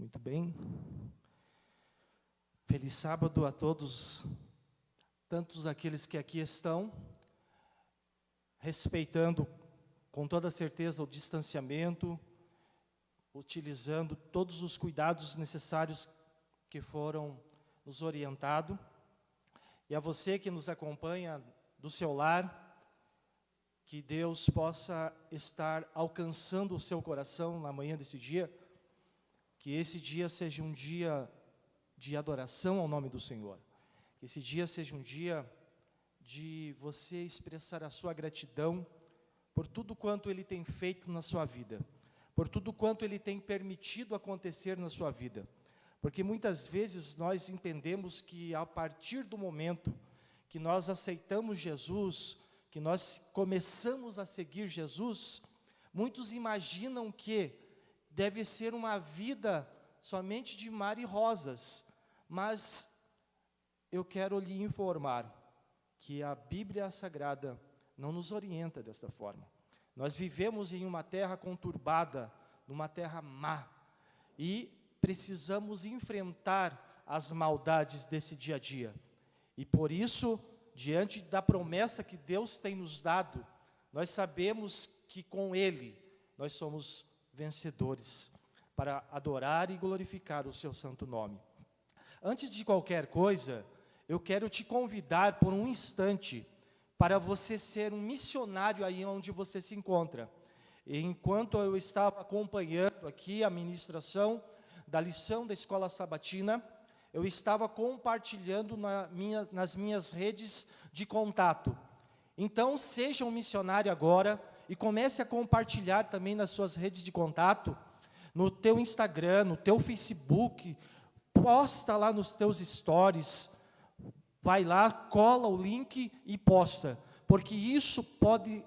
Muito bem. Feliz sábado a todos, tantos aqueles que aqui estão, respeitando com toda certeza o distanciamento, utilizando todos os cuidados necessários que foram nos orientados. E a você que nos acompanha do seu lar, que Deus possa estar alcançando o seu coração na manhã desse dia, que esse dia seja um dia de adoração ao nome do Senhor, que esse dia seja um dia de você expressar a sua gratidão por tudo quanto Ele tem feito na sua vida, por tudo quanto Ele tem permitido acontecer na sua vida, porque muitas vezes nós entendemos que a partir do momento que nós aceitamos Jesus, que nós começamos a seguir Jesus, muitos imaginam que deve ser uma vida somente de mar e rosas, mas eu quero lhe informar que a Bíblia Sagrada não nos orienta desta forma. Nós vivemos em uma terra conturbada, numa terra má, e precisamos enfrentar as maldades desse dia a dia. E por isso, diante da promessa que Deus tem nos dado, nós sabemos que com Ele nós somos vencedores, para adorar e glorificar o seu santo nome. Antes de qualquer coisa, eu quero te convidar por um instante para você ser um missionário aí onde você se encontra. E enquanto eu estava acompanhando aqui a ministração da lição da escola sabatina, eu estava compartilhando nas minhas redes de contato. Então, seja um missionário agora e comece a compartilhar também nas suas redes de contato, no teu Instagram, no teu Facebook, posta lá nos teus stories, vai lá, cola o link e posta, porque isso pode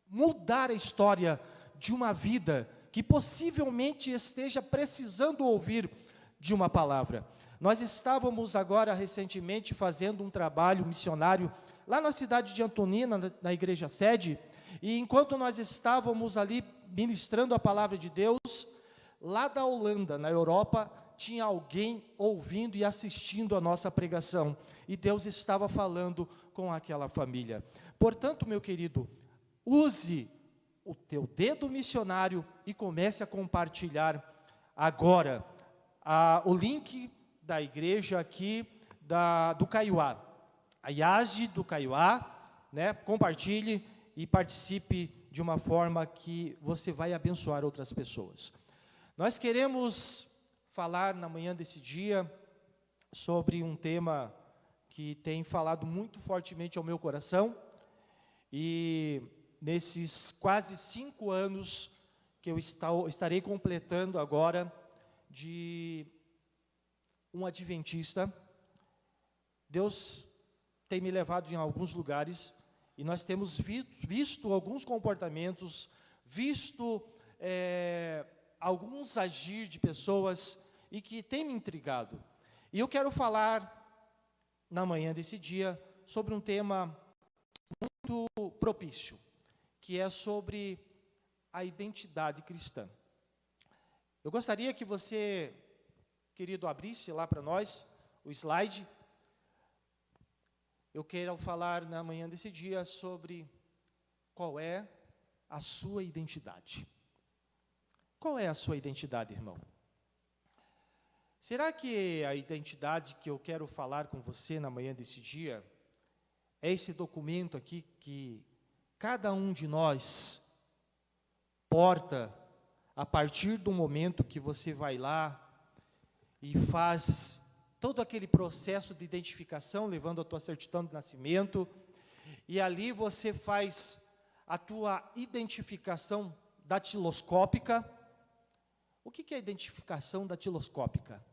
mudar a história de uma vida que possivelmente esteja precisando ouvir de uma palavra. Nós estávamos agora recentemente fazendo um trabalho missionário lá na cidade de Antonina, na igreja sede, e enquanto nós estávamos ali ministrando a palavra de Deus, lá da Holanda, na Europa, tinha alguém ouvindo e assistindo a nossa pregação, e Deus estava falando com aquela família. Portanto, meu querido, use o teu dedo missionário e comece a compartilhar agora o link da igreja aqui do Caiuá, a IAGE do Caiuá, né? Compartilhe e participe de uma forma que você vai abençoar outras pessoas. Nós queremos falar na manhã desse dia sobre um tema que tem falado muito fortemente ao meu coração, e nesses quase 5 anos que eu estarei completando agora de um adventista, Deus tem me levado em alguns lugares e nós temos visto alguns comportamentos, visto alguns agir de pessoas e que tem me intrigado. E eu quero falar na manhã desse dia sobre um tema muito propício, que é sobre a identidade cristã. Eu gostaria que você, querido, abrisse lá para nós o slide. Eu quero falar na manhã desse dia sobre qual é a sua identidade. Qual é a sua identidade, irmão? Será que a identidade que eu quero falar com você na manhã desse dia é esse documento aqui que cada um de nós porta a partir do momento que você vai lá e faz todo aquele processo de identificação, levando a tua certidão de nascimento, e ali você faz a tua identificação datiloscópica. O que é a identificação datiloscópica?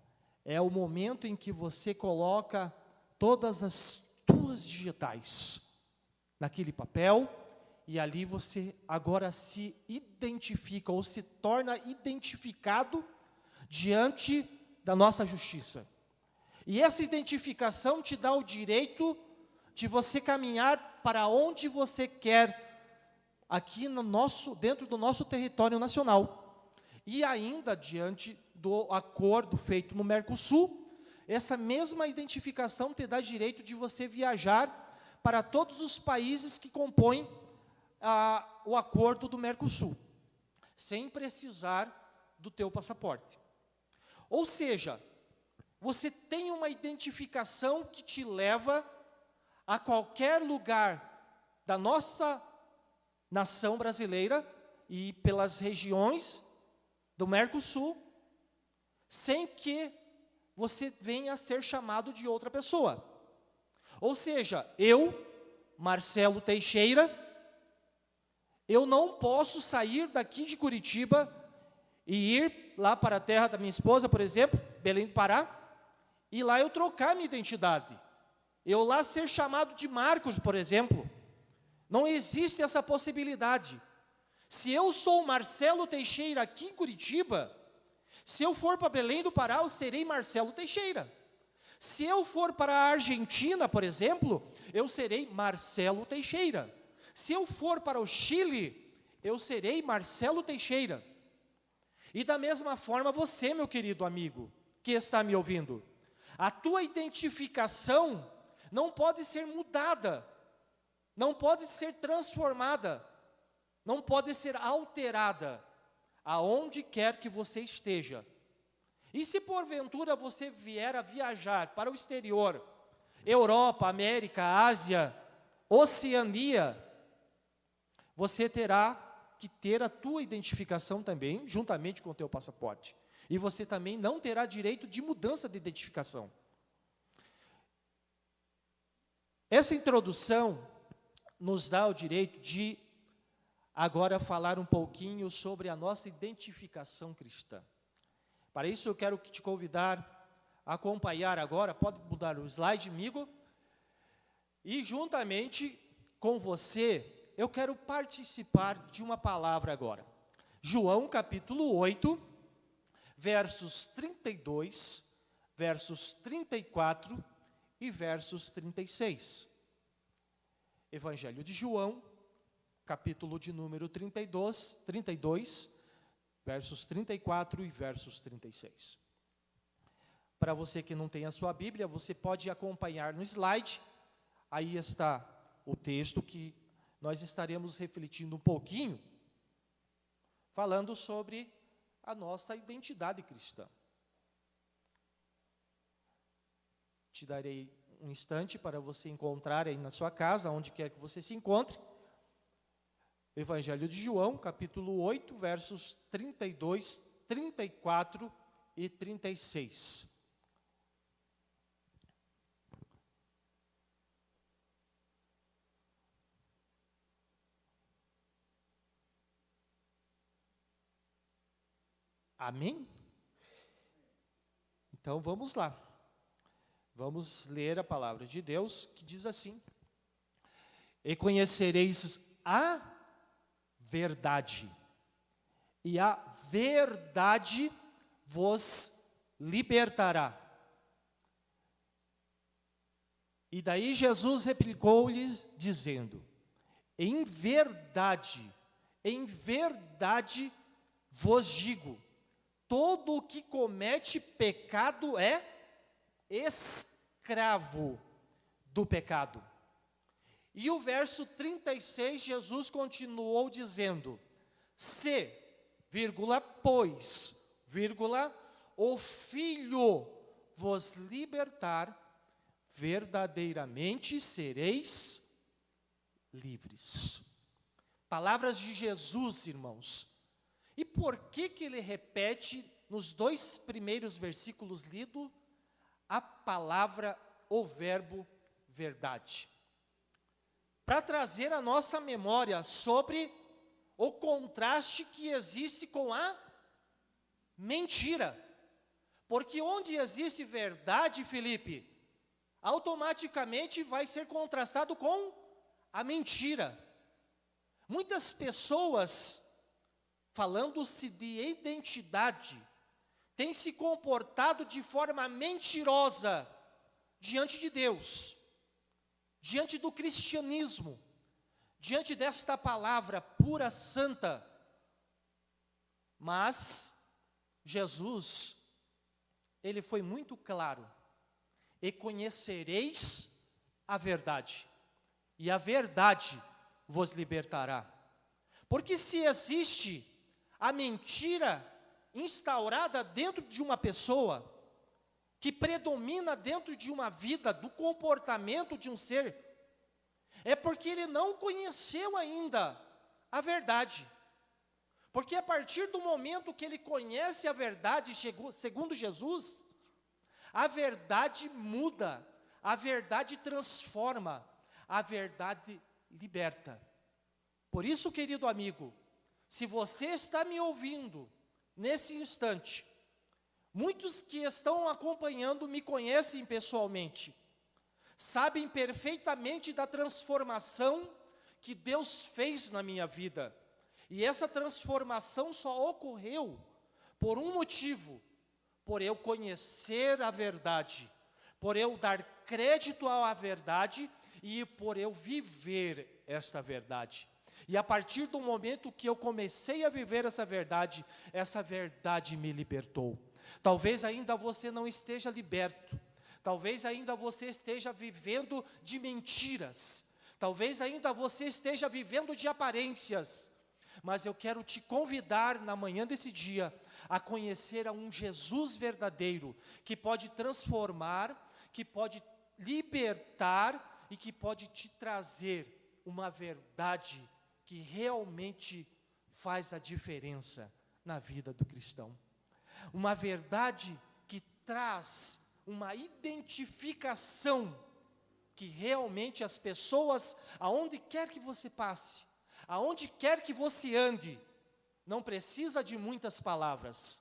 É o momento em que você coloca todas as tuas digitais naquele papel, e ali você agora se identifica, ou se torna identificado diante da nossa justiça. E essa identificação te dá o direito de você caminhar para onde você quer, aqui dentro do nosso território nacional. E ainda diante do acordo feito no Mercosul, essa mesma identificação te dá direito de você viajar para todos os países que compõem o acordo do Mercosul, sem precisar do teu passaporte. Ou seja, você tem uma identificação que te leva a qualquer lugar da nossa nação brasileira e pelas regiões do Mercosul, sem que você venha a ser chamado de outra pessoa. Ou seja, eu, Marcelo Teixeira, eu não posso sair daqui de Curitiba e ir lá para a terra da minha esposa, por exemplo, Belém do Pará, e lá eu trocar minha identidade. Eu lá ser chamado de Marcos, por exemplo. Não existe essa possibilidade. Se eu sou Marcelo Teixeira aqui em Curitiba, se eu for para Belém do Pará, eu serei Marcelo Teixeira. Se eu for para a Argentina, por exemplo, eu serei Marcelo Teixeira. Se eu for para o Chile, eu serei Marcelo Teixeira. E da mesma forma você, meu querido amigo, que está me ouvindo, a tua identificação não pode ser mudada, não pode ser transformada, não pode ser alterada, aonde quer que você esteja. E se porventura você vier a viajar para o exterior, Europa, América, Ásia, Oceania, você terá que ter a tua identificação também, juntamente com o teu passaporte. E você também não terá direito de mudança de identificação. Essa introdução nos dá o direito de agora falar um pouquinho sobre a nossa identificação cristã. Para isso eu quero te convidar a acompanhar agora, pode mudar o slide, amigo, e juntamente com você, eu quero participar de uma palavra agora. João capítulo 8, versos 32, versos 34 e versos 36. Evangelho de João, capítulo de número 32, versos 34 e versos 36. Para você que não tem a sua Bíblia, você pode acompanhar no slide. Aí está o texto que nós estaremos refletindo um pouquinho, falando sobre a nossa identidade cristã. Te darei um instante para você encontrar aí na sua casa, onde quer que você se encontre, Evangelho de João, capítulo 8, versos 32, 34 e 36. Amém? Então vamos lá. Vamos ler a palavra de Deus, que diz assim: E conhecereis a verdade, e a verdade vos libertará. E daí Jesus replicou-lhe, dizendo: em verdade vos digo, todo o que comete pecado é escravo do pecado. E o verso 36, Jesus continuou dizendo: se, pois, o Filho vos libertar, verdadeiramente sereis livres. Palavras de Jesus, irmãos. E por que ele repete nos dois primeiros versículos lidos a palavra, o verbo verdade? Para trazer a nossa memória sobre o contraste que existe com a mentira. Porque onde existe verdade, Felipe, automaticamente vai ser contrastado com a mentira. Muitas pessoas, falando-se de identidade, têm se comportado de forma mentirosa diante de Deus, diante do cristianismo, diante desta palavra pura, santa. Mas Jesus, ele foi muito claro: e conhecereis a verdade, e a verdade vos libertará. Porque se existe a mentira instaurada dentro de uma pessoa, que predomina dentro de uma vida, do comportamento de um ser, é porque ele não conheceu ainda a verdade. Porque a partir do momento que ele conhece a verdade, segundo Jesus, a verdade muda, a verdade transforma, a verdade liberta. Por isso, querido amigo, se você está me ouvindo nesse instante, muitos que estão acompanhando me conhecem pessoalmente, sabem perfeitamente da transformação que Deus fez na minha vida. E essa transformação só ocorreu por um motivo: por eu conhecer a verdade, por eu dar crédito à verdade e por eu viver esta verdade. E a partir do momento que eu comecei a viver essa verdade me libertou. Talvez ainda você não esteja liberto, talvez ainda você esteja vivendo de mentiras, talvez ainda você esteja vivendo de aparências, mas eu quero te convidar na manhã desse dia a conhecer a um Jesus verdadeiro, que pode transformar, que pode libertar e que pode te trazer uma verdade que realmente faz a diferença na vida do cristão. Uma verdade que traz uma identificação que realmente as pessoas, aonde quer que você passe, aonde quer que você ande, não precisa de muitas palavras,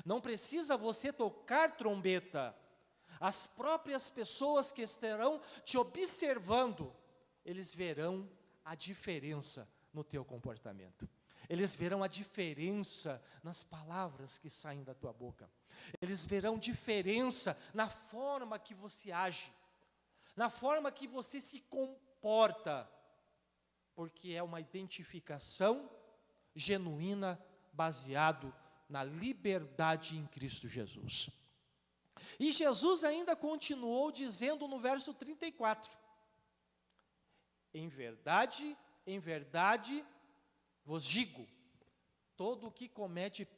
não precisa você tocar trombeta, as próprias pessoas que estarão te observando, eles verão a diferença no teu comportamento. Eles verão a diferença nas palavras que saem da tua boca. Eles verão diferença na forma que você age, na forma que você se comporta, porque é uma identificação genuína, baseado na liberdade em Cristo Jesus. E Jesus ainda continuou dizendo no verso 34, em verdade, vos digo, todo o que comete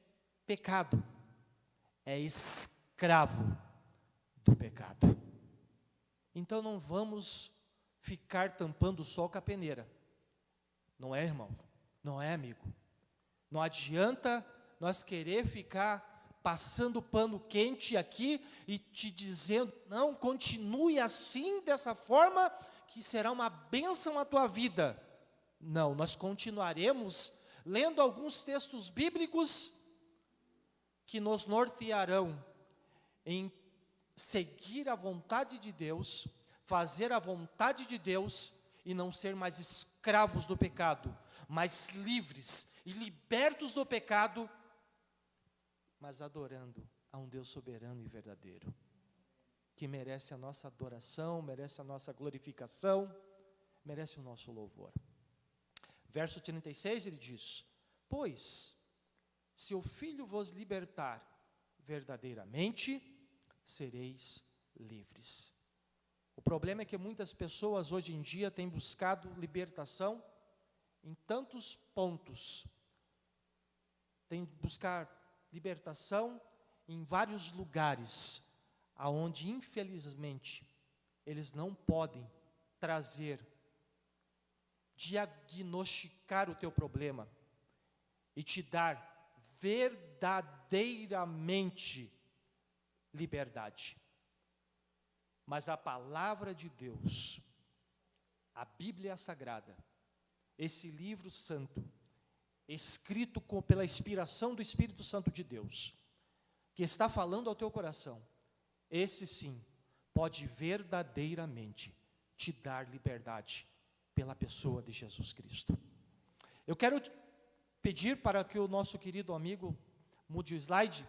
pecado é escravo do pecado. Então não vamos ficar tampando o sol com a peneira. Não é, irmão? Não é, amigo? Não adianta nós querer ficar passando pano quente aqui e te dizendo, não, continue assim, dessa forma, que será uma bênção a tua vida. Não, nós continuaremos lendo alguns textos bíblicos que nos nortearão em seguir a vontade de Deus, fazer a vontade de Deus e não ser mais escravos do pecado, mas livres e libertos do pecado, mas adorando a um Deus soberano e verdadeiro, que merece a nossa adoração, merece a nossa glorificação, merece o nosso louvor. Verso 36 ele diz, pois, se o Filho vos libertar, verdadeiramente sereis livres. O problema é que muitas pessoas hoje em dia têm buscado libertação em tantos pontos, têm buscar libertação em vários lugares, aonde infelizmente eles não podem trazer, diagnosticar o teu problema e te dar verdadeiramente liberdade. Mas a palavra de Deus, a Bíblia Sagrada, esse livro santo, escrito pela inspiração do Espírito Santo de Deus, que está falando ao teu coração, esse sim, pode verdadeiramente te dar liberdade pela pessoa de Jesus Cristo. Eu quero pedir para que o nosso querido amigo mude o slide.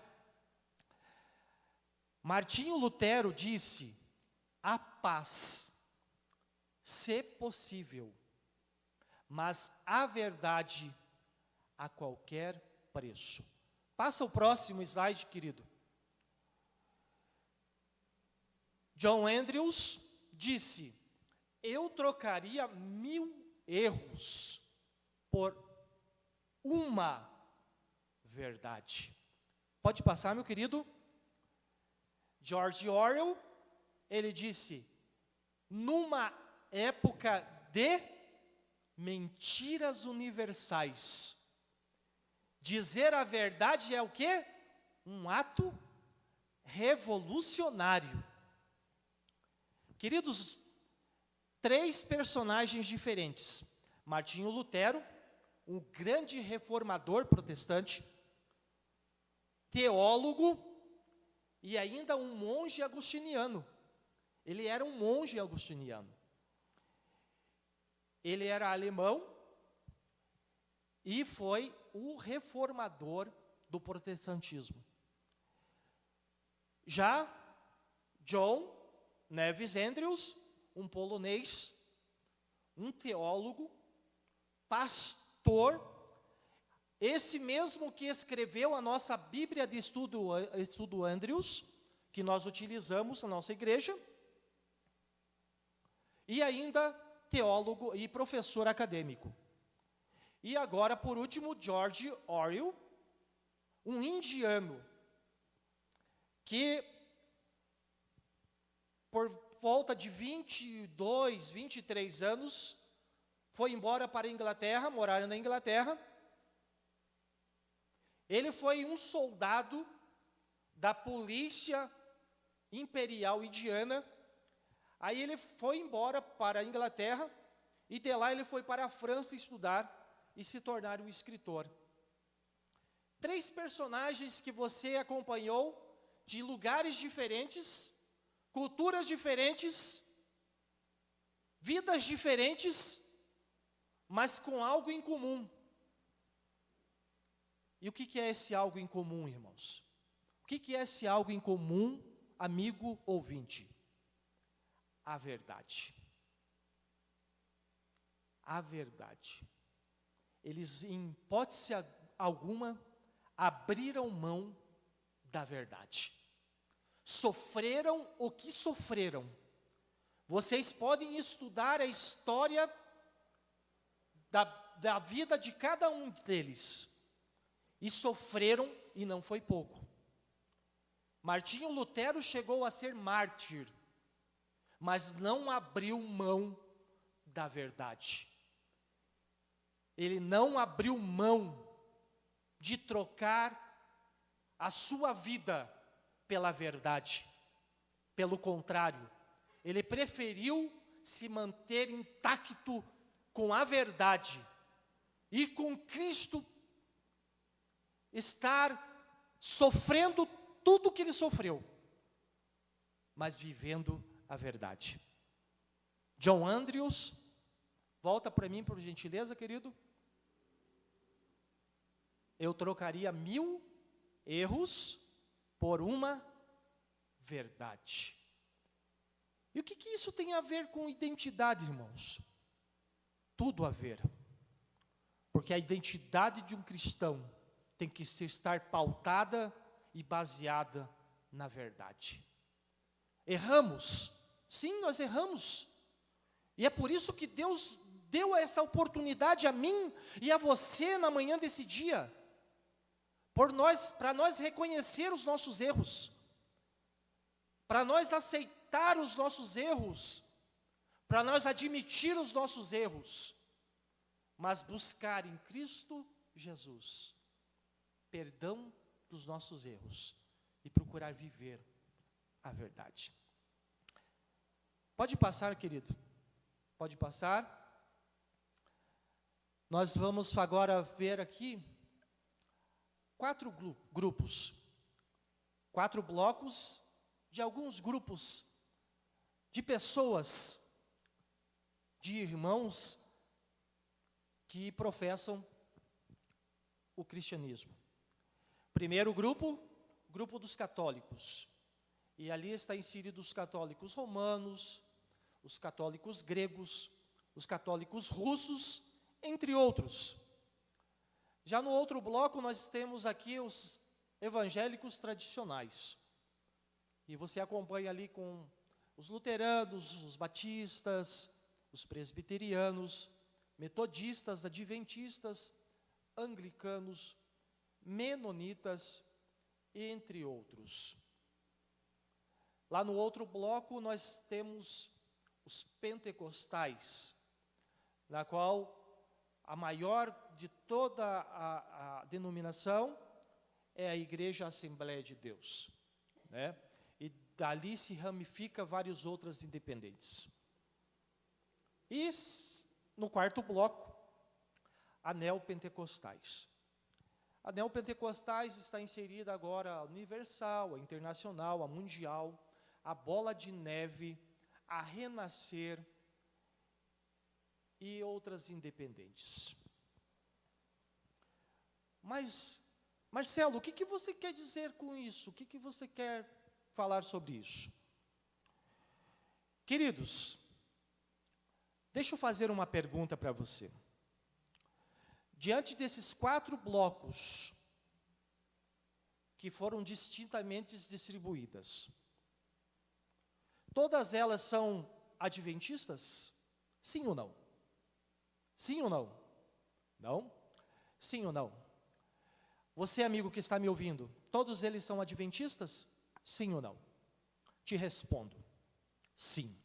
Martinho Lutero disse, a paz, se possível, mas a verdade a qualquer preço. Passa o próximo slide, querido. John Andrews disse: eu trocaria 1000 erros por uma verdade. Pode passar, meu querido? George Orwell, ele disse: numa época de mentiras universais, dizer a verdade é o quê? Um ato revolucionário. Queridos, 3 personagens diferentes. Martinho Lutero, um grande reformador protestante, teólogo e ainda um monge agostiniano. Ele era um monge agostiniano. Ele era alemão e foi o reformador do protestantismo. Já John Nevis Andrews, um polonês, um teólogo, pastor, esse mesmo que escreveu a nossa Bíblia de estudo Andrews, que nós utilizamos na nossa igreja, e ainda teólogo e professor acadêmico. E agora, por último, George Orwell, um indiano, que por volta de 22, 23 anos, foi embora para a Inglaterra, morar na Inglaterra. Ele foi um soldado da polícia imperial indiana. Aí ele foi embora para a Inglaterra, e de lá ele foi para a França estudar e se tornar um escritor. 3 personagens que você acompanhou, de lugares diferentes, culturas diferentes, vidas diferentes, mas com algo em comum. E o que é esse algo em comum, irmãos? O que é esse algo em comum, amigo ouvinte? A verdade. A verdade. Eles, em hipótese alguma, abriram mão da verdade. Sofreram o que sofreram. Vocês podem estudar a história da vida de cada um deles. E sofreram, e não foi pouco. Martinho Lutero chegou a ser mártir, mas não abriu mão da verdade. Ele não abriu mão de trocar a sua vida pela verdade. Pelo contrário, ele preferiu se manter intacto com a verdade e com Cristo, estar sofrendo tudo o que ele sofreu, mas vivendo a verdade. John Andrews, volta para mim, por gentileza, querido. Eu trocaria 1000 erros por uma verdade. E o que isso tem a ver com identidade, irmãos? Tudo a ver. Porque a identidade de um cristão tem que estar pautada e baseada na verdade. Erramos. Sim, nós erramos. E é por isso que Deus deu essa oportunidade a mim e a você na manhã desse dia. Para nós reconhecer os nossos erros. Para nós aceitar os nossos erros. Para nós admitir os nossos erros. Mas buscar em Cristo Jesus perdão dos nossos erros e procurar viver a verdade. Pode passar, querido. Pode passar. Nós vamos agora ver aqui 4 grupos. 4 blocos de alguns grupos de pessoas, de irmãos que professam o cristianismo. Primeiro grupo, grupo dos católicos. E ali está inseridos os católicos romanos, os católicos gregos, os católicos russos, entre outros. Já no outro bloco nós temos aqui os evangélicos tradicionais. E você acompanha ali com os luteranos, os batistas, os presbiterianos, metodistas, adventistas, anglicanos, menonitas, entre outros. Lá no outro bloco nós temos os pentecostais, na qual a maior de toda a denominação é a Igreja Assembleia de Deus, né? E dali se ramifica várias outras independentes. E no quarto bloco, a neopentecostais. A neopentecostais está inserida agora a universal, a internacional, a mundial, a bola de neve, a renascer e outras independentes. Mas, Marcelo, o que você quer dizer com isso? O que você quer falar sobre isso? Queridos, deixa eu fazer uma pergunta para você. Diante desses 4 blocos que foram distintamente distribuídas, todas elas são adventistas? Sim ou não? Sim ou não? Não? Sim ou não? Você, amigo que está me ouvindo, todos eles são adventistas? Sim ou não? Te respondo, sim.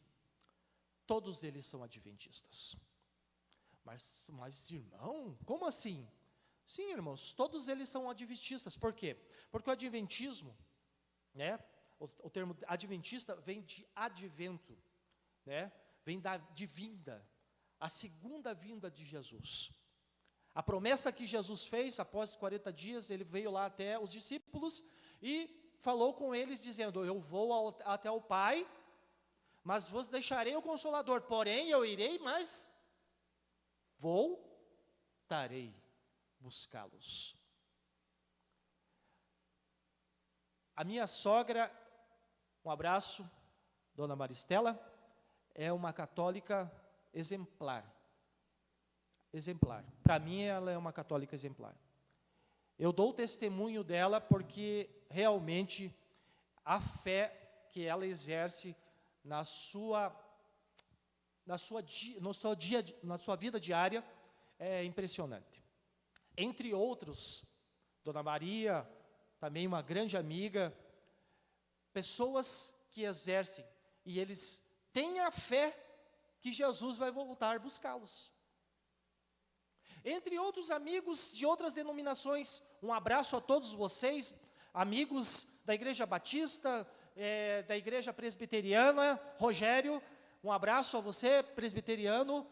Todos eles são adventistas. Mas irmão, como assim? Sim, irmãos, todos eles são adventistas. Por quê? Porque o adventismo, né, o termo adventista vem de advento, né, vem de vinda, a segunda vinda de Jesus. A promessa que Jesus fez, após 40 dias, ele veio lá até os discípulos e falou com eles, dizendo: eu vou até o Pai, mas vos deixarei o Consolador, porém eu irei, mas voltarei buscá-los. A minha sogra, um abraço, Dona Maristela, é uma católica exemplar. Exemplar. Para mim, ela é uma católica exemplar. Eu dou testemunho dela porque realmente a fé que ela exerce na sua vida diária é impressionante. Entre outros, Dona Maria, também uma grande amiga, pessoas que exercem, e eles têm a fé que Jesus vai voltar buscá-los. Entre outros amigos de outras denominações, um abraço a todos vocês, amigos da Igreja Batista, da Igreja Presbiteriana, Rogério, um abraço a você, presbiteriano,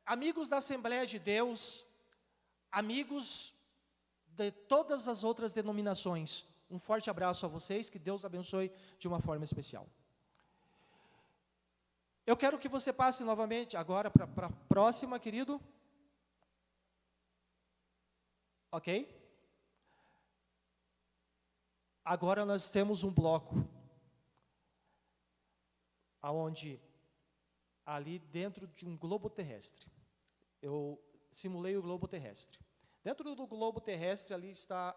amigos da Assembleia de Deus, amigos de todas as outras denominações, um forte abraço a vocês, que Deus abençoe de uma forma especial. Eu quero que você passe novamente agora para a próxima, querido. Ok? Agora nós temos um bloco, aonde ali dentro de um globo terrestre, eu simulei o globo terrestre. Dentro do globo terrestre ali está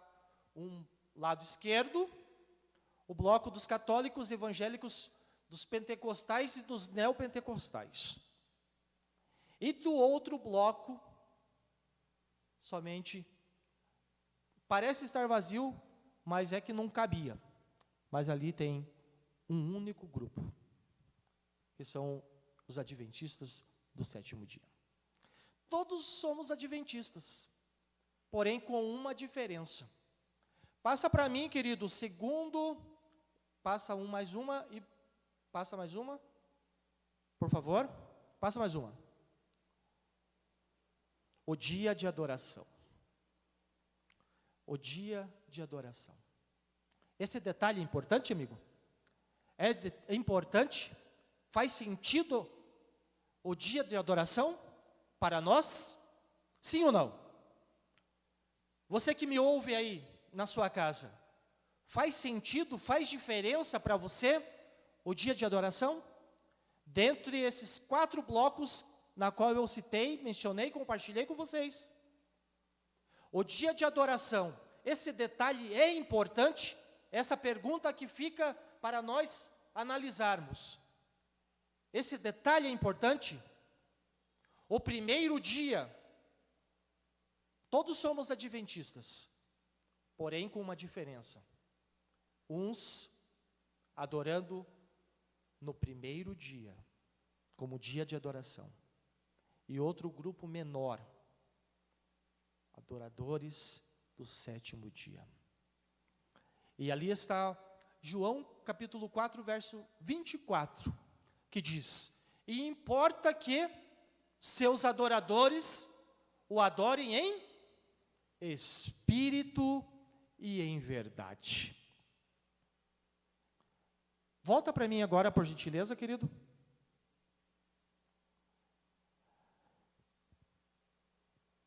um lado esquerdo, o bloco dos católicos evangélicos, dos pentecostais e dos neopentecostais. E do outro bloco, somente, parece estar vazio, mas é que não cabia. Mas ali tem um único grupo, que são os adventistas do sétimo dia. Todos somos adventistas, porém com uma diferença. Passa para mim, querido, segundo, passa mais uma e passa mais uma, por favor, passa mais uma. O dia de adoração. O dia de adoração. Esse detalhe é importante, amigo? É importante? Faz sentido o dia de adoração para nós? Sim ou não? Você que me ouve aí na sua casa, faz sentido, faz diferença para você o dia de adoração? Dentre esses 4 blocos na qual eu citei, mencionei, compartilhei com vocês. O dia de adoração esse detalhe é importante? Essa pergunta que fica para nós analisarmos. Esse detalhe é importante? O primeiro dia, todos somos adventistas, porém com uma diferença. Uns adorando no primeiro dia, como dia de adoração, e outro grupo menor, adoradores do sétimo dia. E ali está João capítulo 4, verso 24, que diz: e importa que seus adoradores o adorem em espírito e em verdade. Volta para mim agora, por gentileza, querido.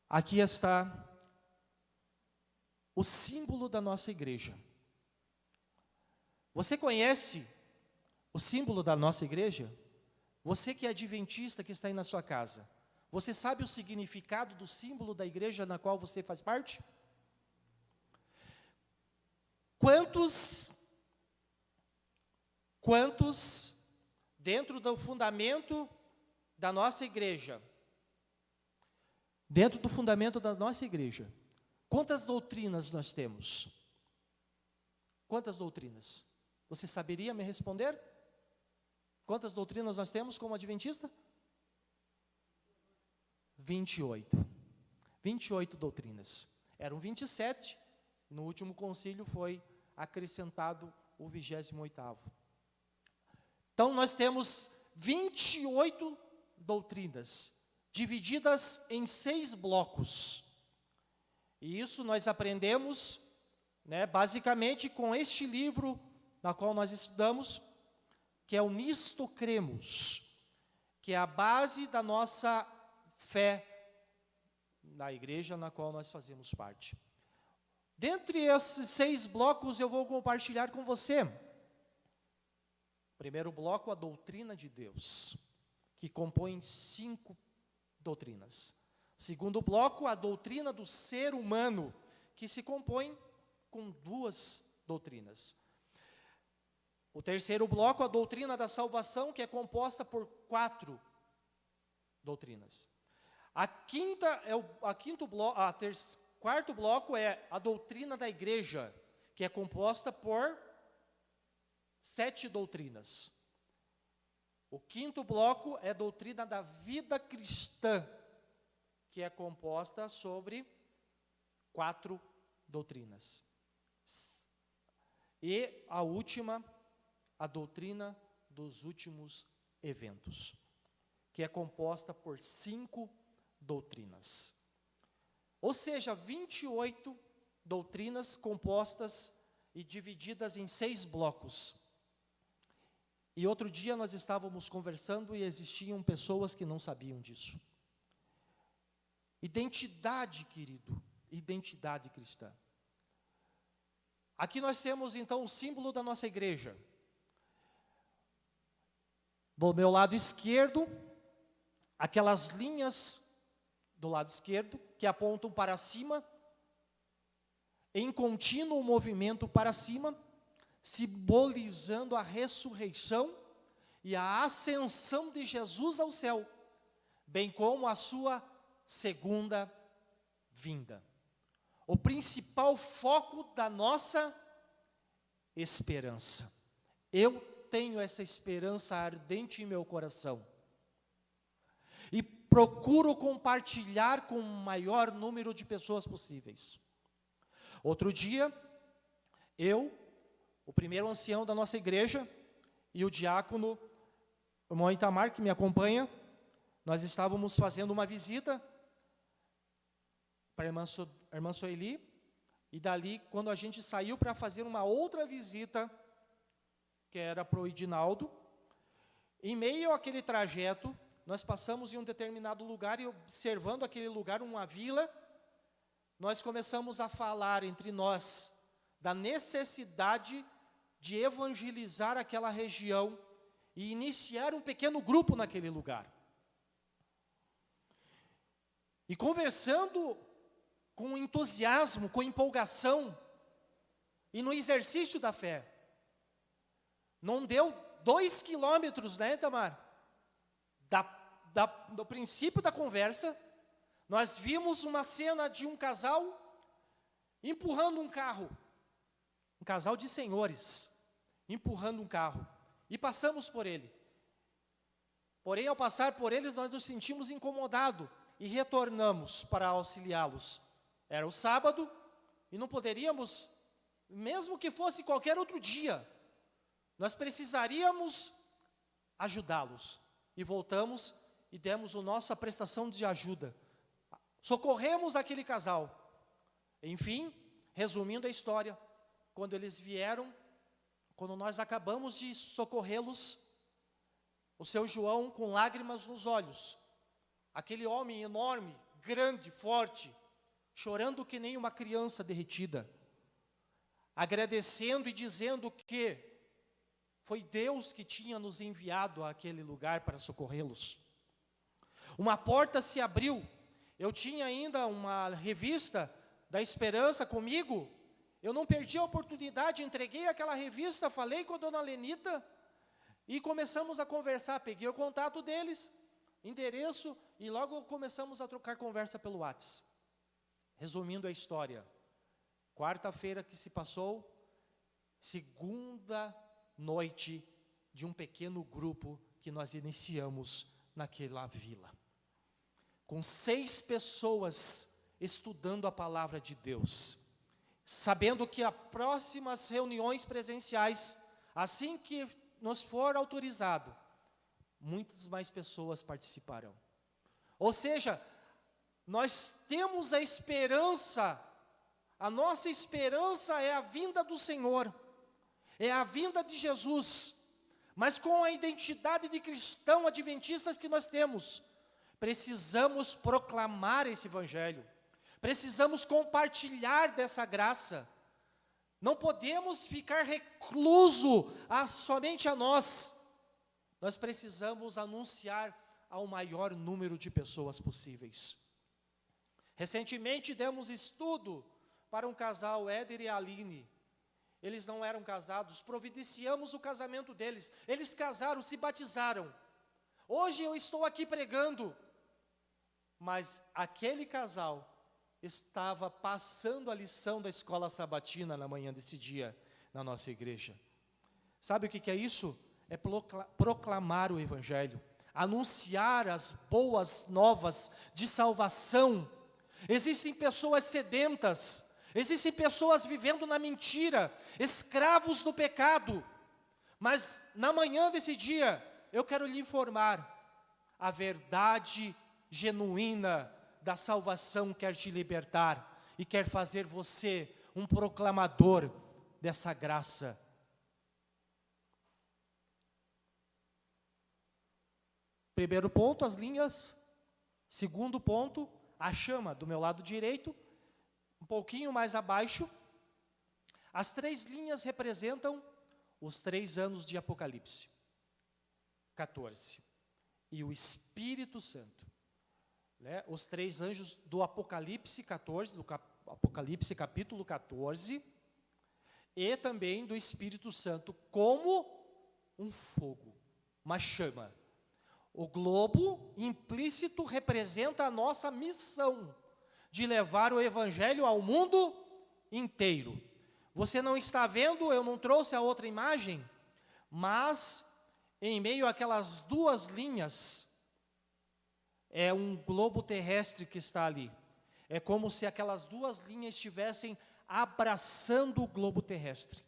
Aqui está o símbolo da nossa igreja. Você conhece o símbolo da nossa igreja? Você que é adventista, que está aí na sua casa, você sabe o significado do símbolo da igreja na qual você faz parte? Quantos dentro do fundamento da nossa igreja, quantas doutrinas nós temos? Quantas doutrinas? Você saberia me responder? Quantas doutrinas nós temos como adventista? 28. 28 doutrinas. Eram 27, no último concílio foi acrescentado o 28º. Então nós temos 28 doutrinas, divididas em 6 blocos. E isso nós aprendemos, basicamente com este livro, na qual nós estudamos, que é o Nisto Cremos, que é a base da nossa fé na igreja na qual nós fazemos parte. Dentre esses 6 blocos, eu vou compartilhar com você. Primeiro bloco, a doutrina de Deus, que compõe 5 doutrinas. Segundo bloco, a doutrina do ser humano, que se compõe com 2 doutrinas. O terceiro bloco, a doutrina da salvação, que é composta por 4 doutrinas. Quarto bloco é a doutrina da igreja, que é composta por 7 doutrinas. O quinto bloco é a doutrina da vida cristã, que é composta sobre 4 doutrinas. E a última, a doutrina dos últimos eventos, que é composta por 5 doutrinas. Ou seja, 28 doutrinas compostas e divididas em 6 blocos. E outro dia nós estávamos conversando e existiam pessoas que não sabiam disso. Identidade, querido, identidade cristã. Aqui nós temos então o símbolo da nossa igreja. Do meu lado esquerdo, aquelas linhas do lado esquerdo que apontam para cima, em contínuo movimento para cima, simbolizando a ressurreição e a ascensão de Jesus ao céu, bem como a sua segunda vinda. O principal foco da nossa esperança. Eu tenho essa esperança ardente em meu coração. E procuro compartilhar com o maior número de pessoas possíveis. Outro dia, o primeiro ancião da nossa igreja, e o diácono, o irmão Itamar, que me acompanha, nós estávamos fazendo uma visita para a irmã Soeli, e dali, quando a gente saiu para fazer uma outra visita, que era para o Edinaldo, em meio àquele trajeto, nós passamos em um determinado lugar, e observando aquele lugar, uma vila, nós começamos a falar entre nós da necessidade de evangelizar aquela região e iniciar um pequeno grupo naquele lugar. E conversando com entusiasmo, com empolgação, e no exercício da fé. Não deu 2 quilômetros, né, Itamar? Do princípio da conversa, nós vimos uma cena de um casal empurrando um carro. Um casal de senhores, empurrando um carro. E passamos por ele. Porém, ao passar por eles, nós nos sentimos incomodados e retornamos para auxiliá-los. Era o sábado e não poderíamos, mesmo que fosse qualquer outro dia, nós precisaríamos ajudá-los. E voltamos e demos a nossa prestação de ajuda. Socorremos aquele casal. Enfim, resumindo a história, quando eles vieram, quando nós acabamos de socorrê-los, o seu João com lágrimas nos olhos, aquele homem enorme, grande, forte, chorando que nem uma criança derretida, agradecendo e dizendo que foi Deus que tinha nos enviado àquele lugar para socorrê-los. Uma porta se abriu. Eu tinha ainda uma revista da Esperança comigo. Eu não perdi a oportunidade, entreguei aquela revista, falei com a dona Lenita e começamos a conversar. Peguei o contato deles, endereço, e logo começamos a trocar conversa pelo WhatsApp. Resumindo a história, quarta-feira que se passou, segunda noite de um pequeno grupo que nós iniciamos naquela vila. Com 6 pessoas estudando a palavra de Deus. Sabendo que as próximas reuniões presenciais, assim que nos for autorizado, muitas mais pessoas participarão. Ou seja, nós temos a esperança, a nossa esperança é a vinda do Senhor, é a vinda de Jesus, mas com a identidade de cristão adventistas que nós temos, precisamos proclamar esse evangelho, precisamos compartilhar dessa graça, não podemos ficar recluso somente a nós, nós precisamos anunciar ao maior número de pessoas possíveis. Recentemente demos estudo para um casal, Éder e Aline. Eles não eram casados, providenciamos o casamento deles. Eles casaram, se batizaram. Hoje eu estou aqui pregando, mas aquele casal estava passando a lição da escola sabatina na manhã desse dia, na nossa igreja. Sabe o que é isso? É proclamar o evangelho, anunciar as boas novas de salvação. Existem pessoas sedentas, existem pessoas vivendo na mentira, escravos do pecado, mas na manhã desse dia, eu quero lhe informar, a verdade genuína da salvação quer te libertar, e quer fazer você um proclamador dessa graça. Primeiro ponto, as linhas. Segundo ponto, a chama, do meu lado direito, um pouquinho mais abaixo. As 3 linhas representam os 3 anos de Apocalipse 14. E o Espírito Santo. Né? Os 3 anjos do Apocalipse 14, do Apocalipse capítulo 14, e também do Espírito Santo, como um fogo, uma chama. O globo implícito representa a nossa missão de levar o evangelho ao mundo inteiro. Você não está vendo, eu não trouxe a outra imagem, mas em meio àquelas 2 linhas, é um globo terrestre que está ali. É como se aquelas 2 linhas estivessem abraçando o globo terrestre.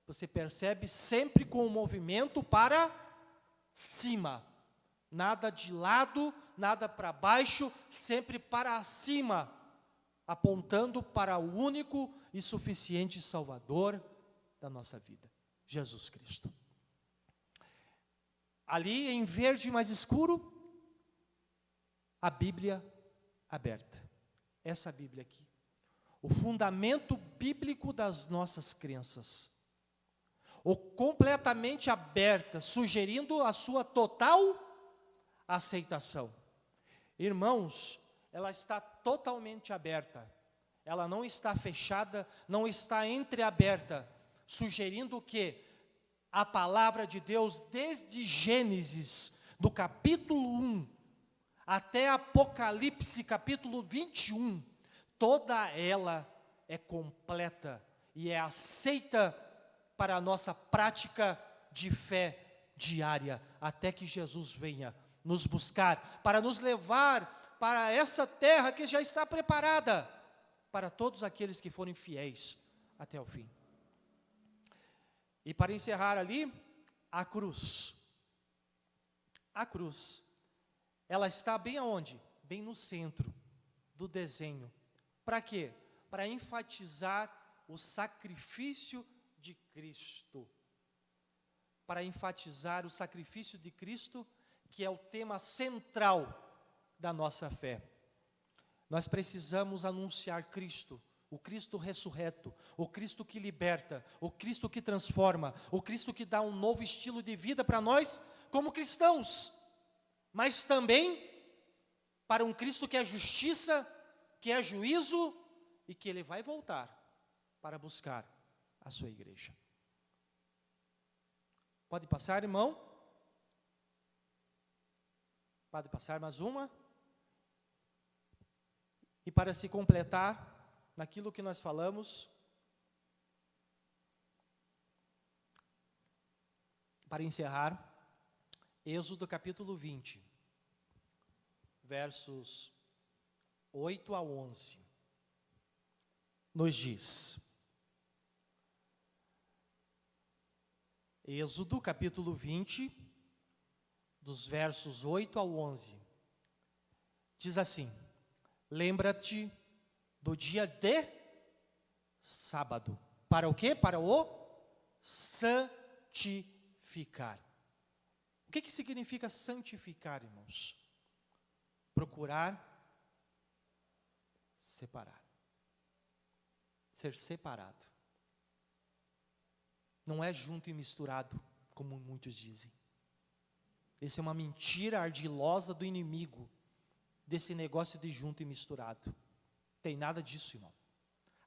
Você percebe sempre com o movimento para cima. Nada de lado, nada para baixo, sempre para cima, apontando para o único e suficiente Salvador da nossa vida, Jesus Cristo. Ali em verde mais escuro, a Bíblia aberta. Essa Bíblia aqui. O fundamento bíblico das nossas crenças. Ou completamente aberta, sugerindo a sua total aceitação. Irmãos, ela está totalmente aberta. Ela não está fechada, não está entreaberta, sugerindo que a palavra de Deus, desde Gênesis, do capítulo 1, até Apocalipse, capítulo 21, toda ela é completa e é aceita para a nossa prática de fé diária, até que Jesus venha nos buscar, para nos levar para essa terra que já está preparada para todos aqueles que forem fiéis até o fim. E para encerrar ali, a cruz. A cruz, ela está bem aonde? Bem no centro do desenho. Para quê? Para enfatizar o sacrifício de Cristo. Para enfatizar o sacrifício de Cristo, que é o tema central da nossa fé. Nós precisamos anunciar Cristo, o Cristo ressurreto, o Cristo que liberta, o Cristo que transforma, o Cristo que dá um novo estilo de vida para nós como cristãos, mas também para um Cristo que é justiça, que é juízo e que Ele vai voltar para buscar a sua igreja. Pode passar, irmão? Pode passar mais uma? E para se completar, naquilo que nós falamos, para encerrar, Êxodo capítulo 20, versos 8 a 11, nos diz, Êxodo capítulo 20, dos versos 8 ao 11, diz assim: lembra-te do dia de sábado. Para o quê? Para o santificar. O que significa santificar, irmãos? Procurar separar. Ser separado. Não é junto e misturado, como muitos dizem. Essa é uma mentira ardilosa do inimigo, desse negócio de junto e misturado. Tem nada disso, irmão.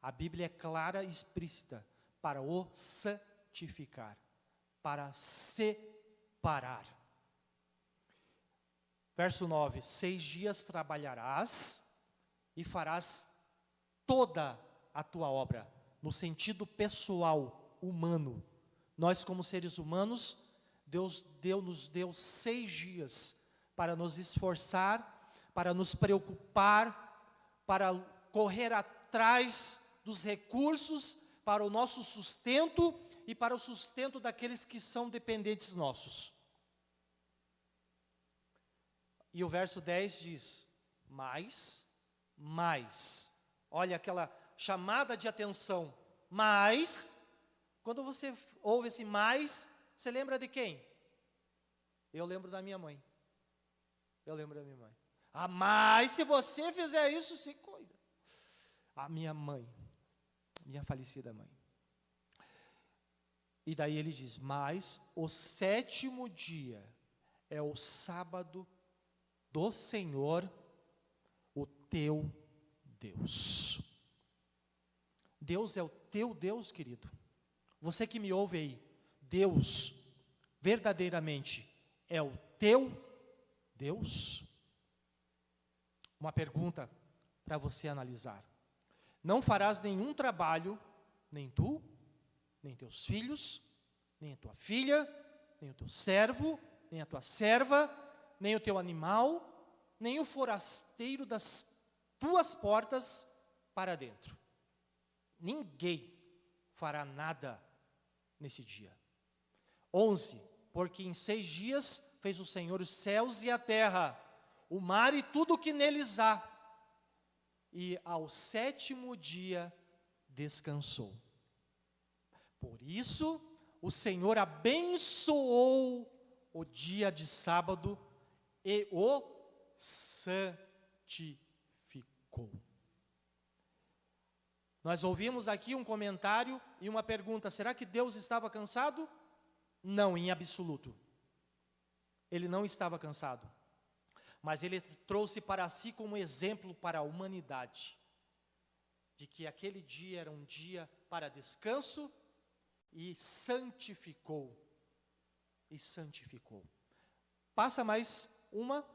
A Bíblia é clara e explícita para o santificar, para separar. Verso 9: 6 dias trabalharás e farás toda a tua obra, no sentido pessoal, humano. Nós, como seres humanos, Deus nos deu 6 dias para nos esforçar, para nos preocupar, para correr atrás dos recursos, para o nosso sustento e para o sustento daqueles que são dependentes nossos. E o verso 10 diz, mais, olha aquela chamada de atenção, mas, quando você ouve esse mais, você lembra de quem? Eu lembro da minha mãe. Ah, mas se você fizer isso, se cuida. A minha mãe, minha falecida mãe. E daí ele diz, mas o 7º dia é o sábado do Senhor, o teu Deus. Deus é o teu Deus, querido. Você que me ouve aí, Deus, verdadeiramente, é o teu Deus? Uma pergunta para você analisar. Não farás nenhum trabalho, nem tu, nem teus filhos, nem a tua filha, nem o teu servo, nem a tua serva, nem o teu animal, nem o forasteiro das tuas portas para dentro. Ninguém fará nada nesse dia. 11, porque em 6 dias fez o Senhor os céus e a terra, o mar e tudo o que neles há, e ao 7º dia descansou. Por isso, o Senhor abençoou o dia de sábado e o santificou. Nós ouvimos aqui um comentário e uma pergunta, será que Deus estava cansado? Não, em absoluto. Ele não estava cansado. mas ele trouxe para si como exemplo para a humanidade, de que aquele dia era um dia para descanso, e santificou. E santificou. Passa mais uma.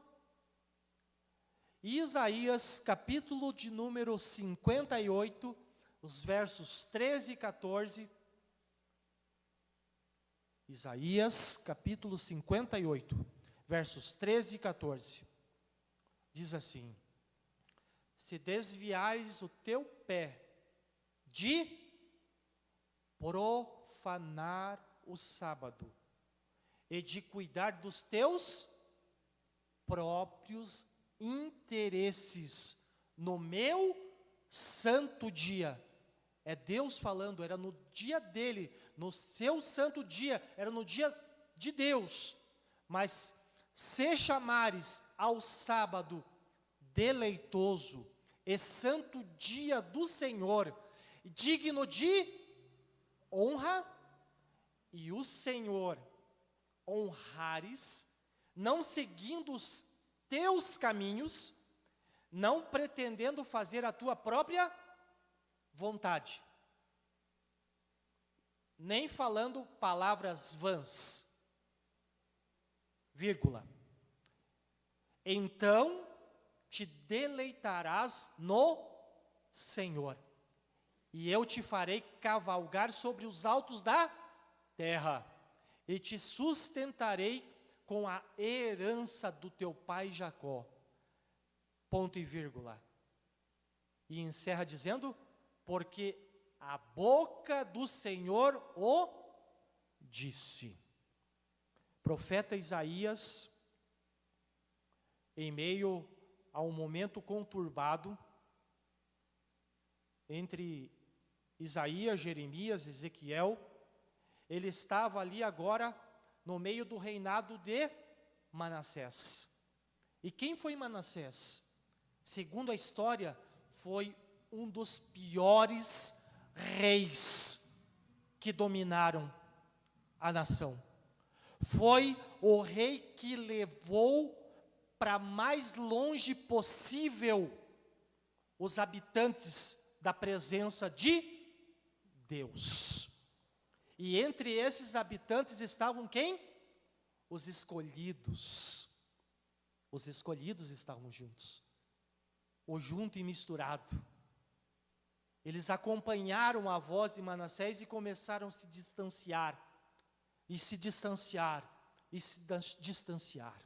Isaías, capítulo de número 58, os versos 13 e 14. Isaías, capítulo 58, versos 13 e 14. Diz assim: se desviares o teu pé de profanar o sábado e de cuidar dos teus próprios interesses no meu santo dia. É Deus falando, era no dia dele, no seu santo dia, era no dia de Deus. Mas se chamares ao sábado deleitoso e santo dia do Senhor, digno de honra, e o Senhor honrares, não seguindo os teus caminhos, não pretendendo fazer a tua própria vontade, nem falando palavras vãs, vírgula, então te deleitarás no Senhor, e eu te farei cavalgar sobre os altos da terra, e te sustentarei com a herança do teu pai Jacó. Ponto e vírgula. E encerra dizendo: porque a boca do Senhor o disse. Profeta Isaías, em meio a um momento conturbado, entre Isaías, Jeremias, Ezequiel, ele estava ali agora no meio do reinado de Manassés. E quem foi Manassés? Segundo a história, foi um dos piores reis que dominaram a nação. Foi o rei que levou para mais longe possível os habitantes da presença de Deus. E entre esses habitantes estavam quem? Os escolhidos. Os escolhidos estavam juntos. O junto e misturado. Eles acompanharam a voz de Manassés e começaram a se distanciar. E se distanciar. E se distanciar.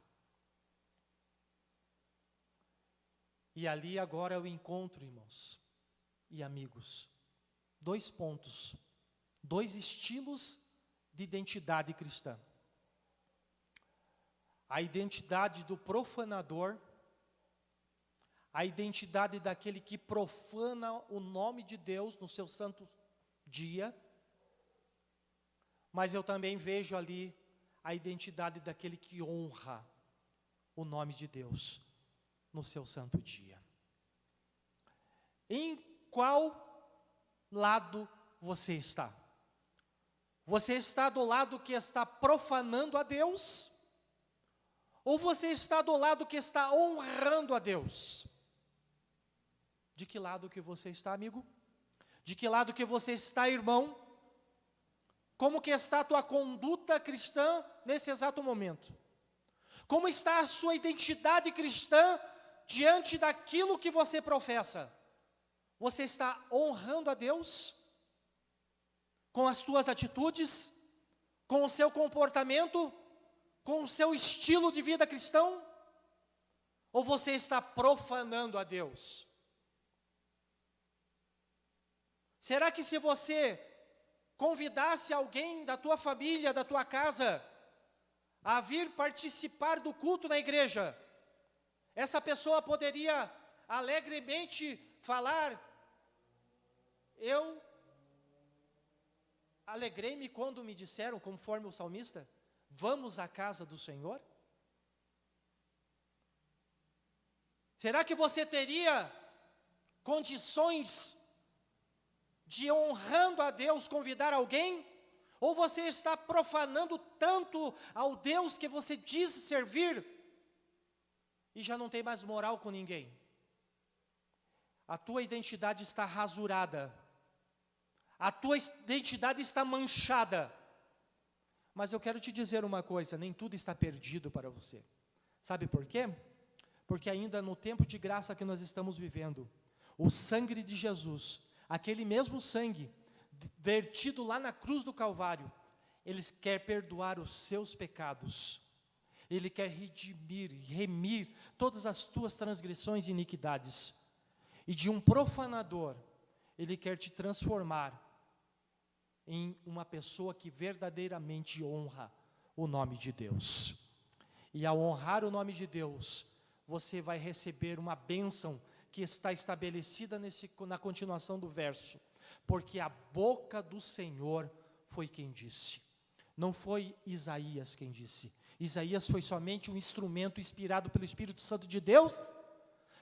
E ali agora eu encontro, irmãos e amigos, 2 pontos. 2 estilos de identidade cristã. A identidade do profanador, a identidade daquele que profana o nome de Deus no seu santo dia, mas eu também vejo ali a identidade daquele que honra o nome de Deus no seu santo dia. Em qual lado você está? Você está do lado que está profanando a Deus? Ou você está do lado que está honrando a Deus? De que lado que você está, amigo? De que lado que você está, irmão? Como que está a tua conduta cristã nesse exato momento? Como está a sua identidade cristã diante daquilo que você professa? Você está honrando a Deus? Com as tuas atitudes, com o seu comportamento, com o seu estilo de vida cristão? Ou você está profanando a Deus? Será que se você convidasse alguém da tua família, da tua casa, a vir participar do culto na igreja, essa pessoa poderia alegremente falar: eu alegrei-me quando me disseram, conforme o salmista, vamos à casa do Senhor? Será que você teria condições de, honrando a Deus, convidar alguém? Ou você está profanando tanto ao Deus que você diz servir, e já não tem mais moral com ninguém. A tua identidade está rasurada. A tua identidade está manchada. Mas eu quero te dizer uma coisa, nem tudo está perdido para você. Sabe por quê? Porque ainda no tempo de graça que nós estamos vivendo, o sangue de Jesus, aquele mesmo sangue vertido lá na cruz do Calvário, Ele quer perdoar os seus pecados. Ele quer remir todas as tuas transgressões e iniquidades. E de um profanador, Ele quer te transformar em uma pessoa que verdadeiramente honra o nome de Deus. E ao honrar o nome de Deus, você vai receber uma bênção que está estabelecida na continuação do verso. Porque a boca do Senhor foi quem disse. Não foi Isaías quem disse. Isaías foi somente um instrumento inspirado pelo Espírito Santo de Deus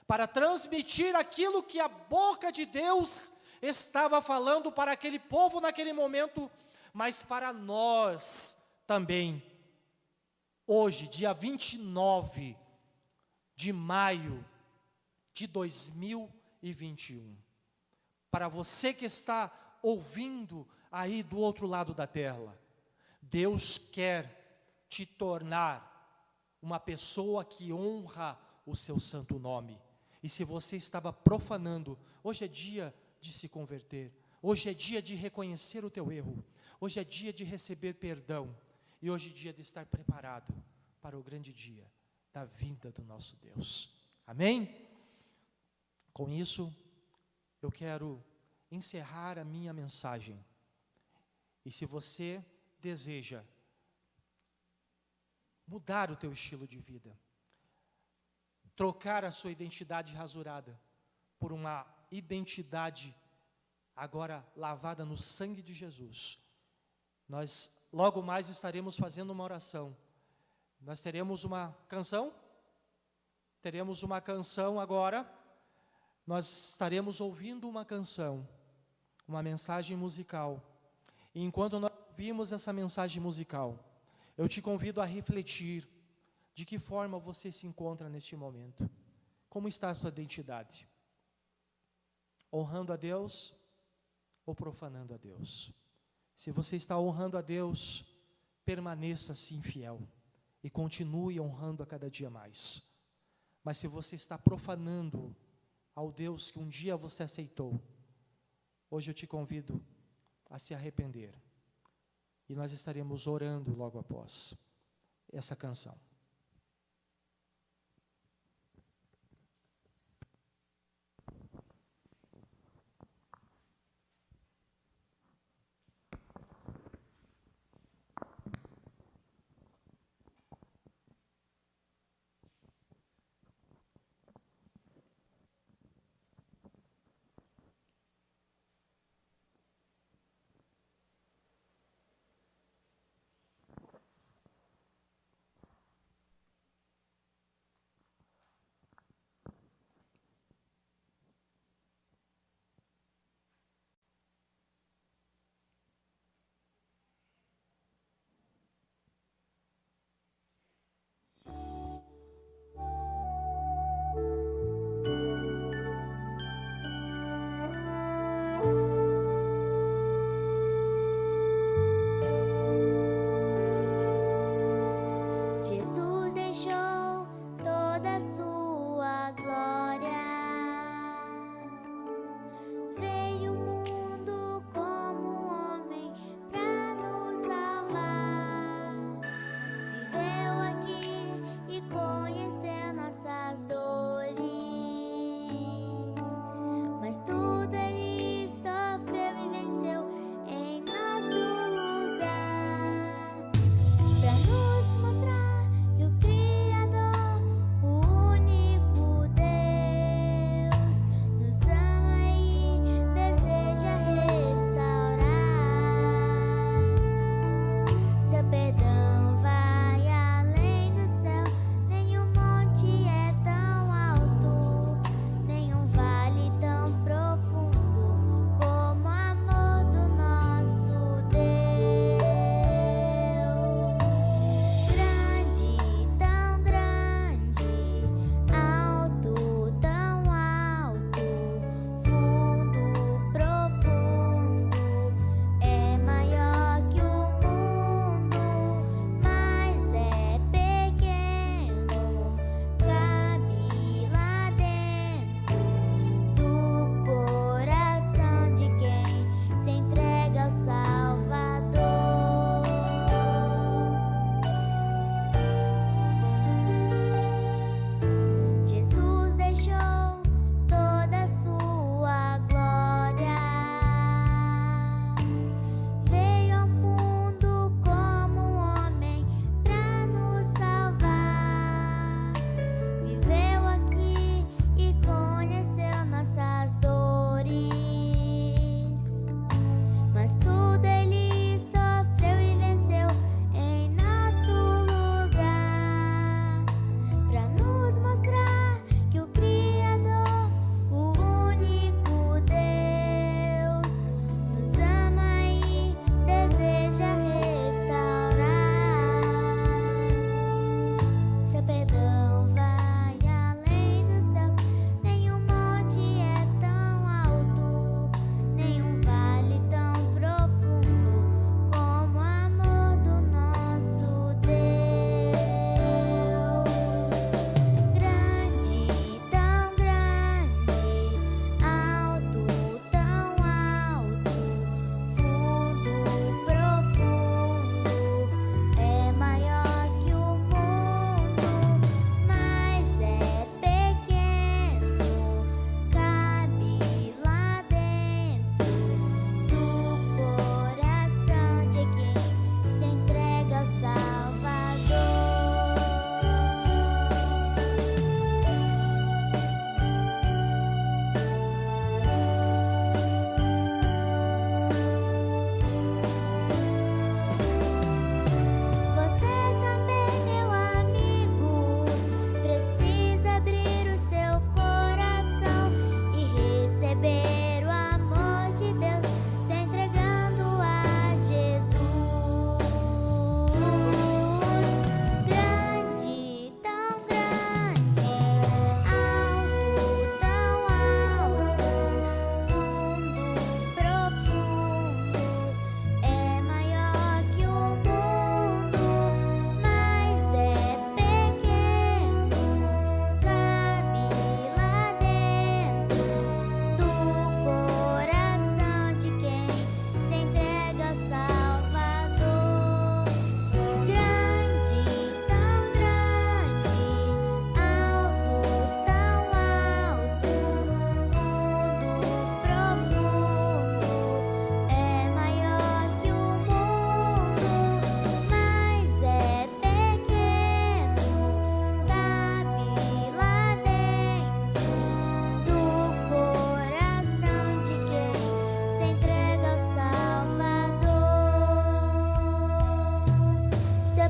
para transmitir aquilo que a boca de Deus estava falando para aquele povo naquele momento, mas para nós também. Hoje, dia 29 de maio de 2021. Para você que está ouvindo aí do outro lado da tela, Deus quer te tornar uma pessoa que honra o seu santo nome. E se você estava profanando, hoje é dia de se converter. Hoje é dia de reconhecer o teu erro. Hoje é dia de receber perdão. E hoje é dia de estar preparado para o grande dia da vinda do nosso Deus. Amém? Com isso, eu quero encerrar a minha mensagem. E se você deseja mudar o teu estilo de vida, trocar a sua identidade rasurada por uma identidade agora lavada no sangue de Jesus, nós logo mais estaremos fazendo uma oração. Nós teremos uma canção? Teremos uma canção agora. Nós estaremos ouvindo uma canção, uma mensagem musical. E enquanto nós ouvimos essa mensagem musical, eu te convido a refletir de que forma você se encontra neste momento. Como está a sua identidade? Honrando a Deus ou profanando a Deus? Se você está honrando a Deus, permaneça assim fiel e continue honrando a cada dia mais. Mas se você está profanando ao Deus que um dia você aceitou, hoje eu te convido a se arrepender. E nós estaremos orando logo após essa canção.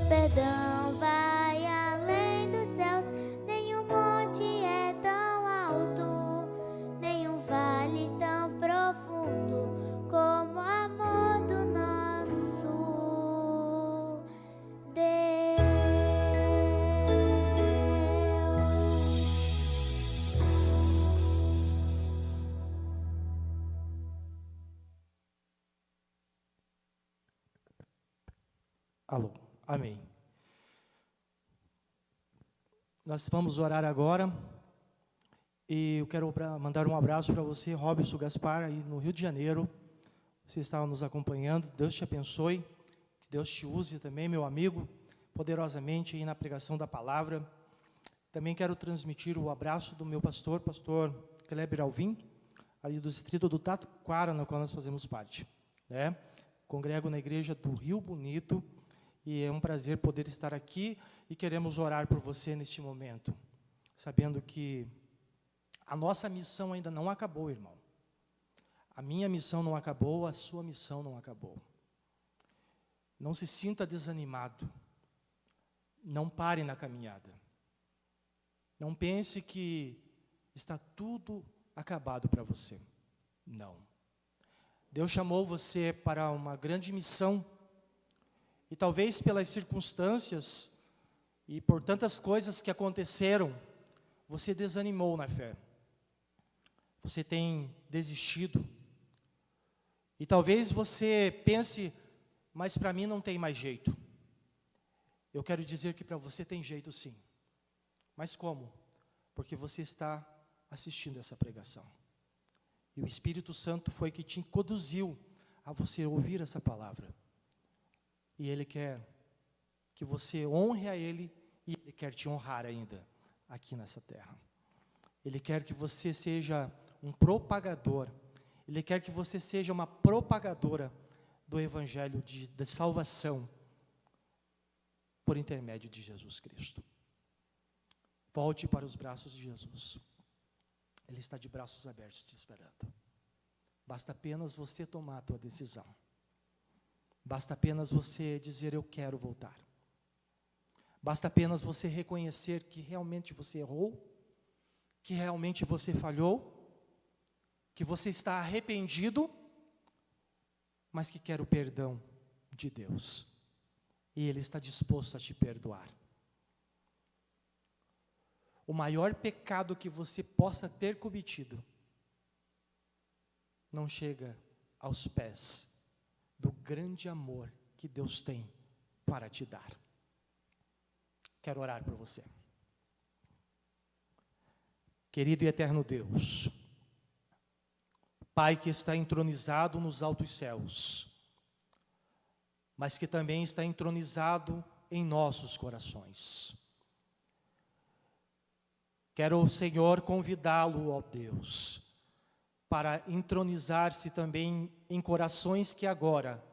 perdão vai além dos céus, nenhum monte é tão alto, nenhum vale tão profundo como o amor do nosso Deus. Alô, amém. Nós vamos orar agora, e eu quero mandar um abraço para você, Robson Gaspar, aí no Rio de Janeiro. Você estava nos acompanhando, Deus te abençoe, que Deus te use também, meu amigo, poderosamente aí na pregação da palavra. Também quero transmitir o abraço do meu pastor Kleber Alvim, ali do distrito do Tatuquara, no qual nós fazemos parte, né? Congrego na igreja do Rio Bonito, e é um prazer poder estar aqui, e queremos orar por você neste momento, sabendo que a nossa missão ainda não acabou, irmão. A minha missão não acabou, a sua missão não acabou. Não se sinta desanimado. Não pare na caminhada. Não pense que está tudo acabado para você. Não. Deus chamou você para uma grande missão, e talvez pelas circunstâncias e por tantas coisas que aconteceram, você desanimou na fé. Você tem desistido. E talvez você pense, mas para mim não tem mais jeito. Eu quero dizer que para você tem jeito sim. Mas como? Porque você está assistindo essa pregação. E o Espírito Santo foi que te conduziu a você ouvir essa palavra. E Ele quer que você honre a Ele, e Ele quer te honrar ainda aqui nessa terra. Ele quer que você seja um propagador. Ele quer que você seja uma propagadora do Evangelho de salvação por intermédio de Jesus Cristo. Volte para os braços de Jesus. Ele está de braços abertos te esperando. Basta apenas você tomar a tua decisão. Basta apenas você dizer, eu quero voltar. Basta apenas você reconhecer que realmente você errou, que realmente você falhou, que você está arrependido, mas que quer o perdão de Deus. E Ele está disposto a te perdoar. O maior pecado que você possa ter cometido não chega aos pés do grande amor que Deus tem para te dar. Quero orar por você. Querido e eterno Deus, Pai que está entronizado nos altos céus, mas que também está entronizado em nossos corações. Quero, Senhor, convidá-lo, ó Deus, para entronizar-se também em corações que agora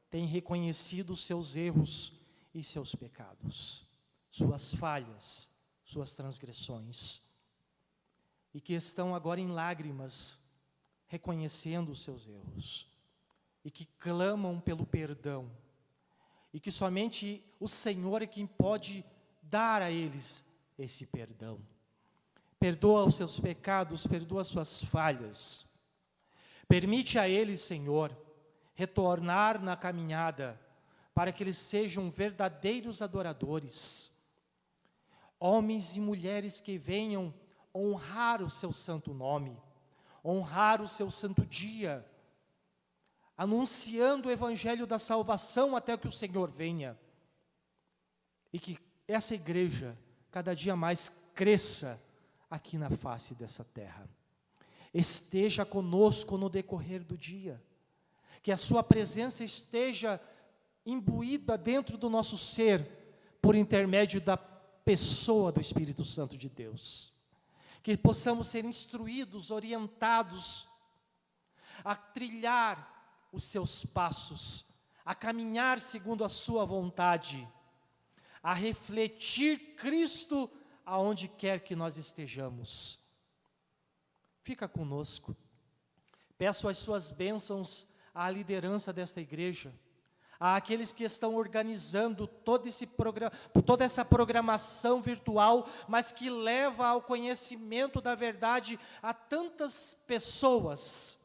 têm reconhecido seus erros e seus pecados, suas falhas, suas transgressões, e que estão agora em lágrimas, reconhecendo os seus erros, e que clamam pelo perdão, e que somente o Senhor é quem pode dar a eles esse perdão. Perdoa os seus pecados, perdoa as suas falhas. Permite a eles, Senhor, retornar na caminhada, para que eles sejam verdadeiros adoradores. Homens e mulheres que venham honrar o seu santo nome, honrar o seu santo dia, anunciando o evangelho da salvação até que o Senhor venha. E que essa igreja cada dia mais cresça aqui na face dessa terra. Esteja conosco no decorrer do dia. Que a sua presença esteja imbuída dentro do nosso ser, por intermédio da pessoa do Espírito Santo de Deus. Que possamos ser instruídos, orientados, a trilhar os seus passos, a caminhar segundo a sua vontade, a refletir Cristo aonde quer que nós estejamos. Fica conosco. Peço as suas bênçãos à liderança desta igreja, àqueles que estão organizando toda essa programação virtual, mas que leva ao conhecimento da verdade a tantas pessoas,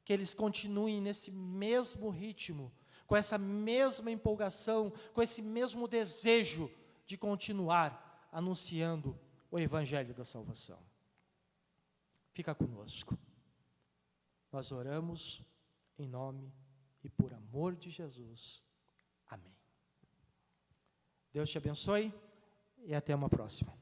que eles continuem nesse mesmo ritmo, com essa mesma empolgação, com esse mesmo desejo de continuar anunciando o Evangelho da salvação. Fica conosco. Nós oramos em nome e por amor de Jesus. Amém. Deus te abençoe e até uma próxima.